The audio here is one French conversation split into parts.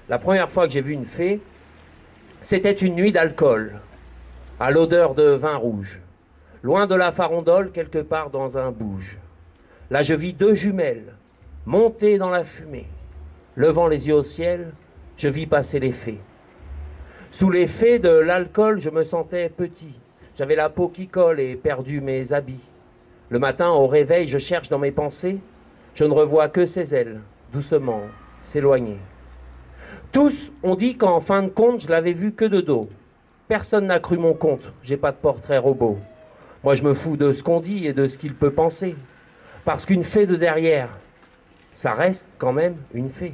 La première fois que j'ai vu une fée, c'était une nuit d'alcool, à l'odeur de vin rouge, loin de la farandole, quelque part dans un bouge. Là, je vis deux jumelles, montées dans la fumée. Levant les yeux au ciel, je vis passer les fées. Sous l'effet de l'alcool, je me sentais petit. J'avais la peau qui colle et perdu mes habits. Le matin, au réveil, je cherche dans mes pensées. Je ne revois que ses ailes, doucement, s'éloigner. Tous ont dit qu'en fin de compte, je l'avais vu que de dos. Personne n'a cru mon compte, j'ai pas de portrait robot. Moi, je me fous de ce qu'on dit et de ce qu'il peut penser. Parce qu'une fée de derrière, ça reste quand même une fée.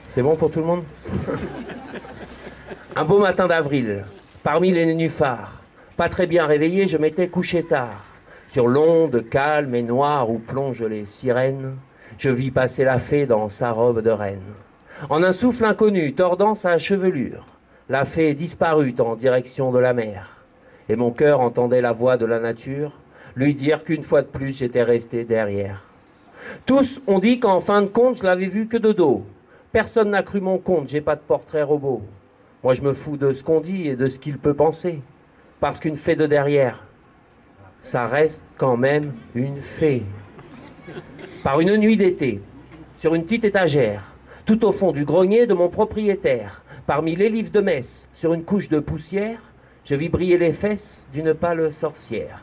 C'est bon pour tout le monde? Un beau matin d'avril, parmi les nénuphars, pas très bien réveillé, je m'étais couché tard. Sur l'onde calme et noire où plongent les sirènes, je vis passer la fée dans sa robe de reine. En un souffle inconnu, tordant sa chevelure, la fée disparut en direction de la mer. Et mon cœur entendait la voix de la nature lui dire qu'une fois de plus j'étais resté derrière. Tous ont dit qu'en fin de compte je l'avais vu que de dos. Personne n'a cru mon compte, j'ai pas de portrait robot. Moi je me fous de ce qu'on dit et de ce qu'il peut penser. Parce qu'une fée de derrière, ça reste quand même une fée. Par une nuit d'été, sur une petite étagère, tout au fond du grenier de mon propriétaire, parmi les livres de messe, sur une couche de poussière, je vis briller les fesses d'une pâle sorcière.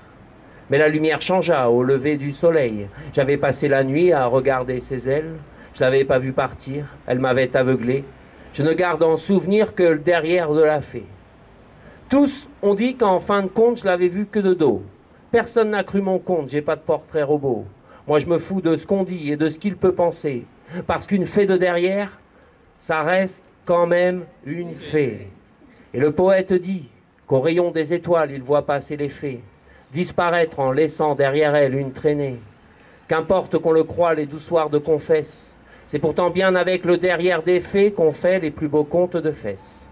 Mais la lumière changea au lever du soleil. J'avais passé la nuit à regarder ses ailes. Je l'avais pas vue partir, elle m'avait aveuglé. Je ne garde en souvenir que le derrière de la fée. Tous ont dit qu'en fin de compte, je l'avais vue que de dos. Personne n'a cru mon compte, j'ai pas de portrait robot. Moi, je me fous de ce qu'on dit et de ce qu'il peut penser. Parce qu'une fée de derrière, ça reste quand même une fée. Et le poète dit qu'au rayon des étoiles, il voit passer les fées, disparaître en laissant derrière elle une traînée. Qu'importe qu'on le croie, les dousoirs de confesse, c'est pourtant bien avec le derrière des fées qu'on fait les plus beaux contes de fesses.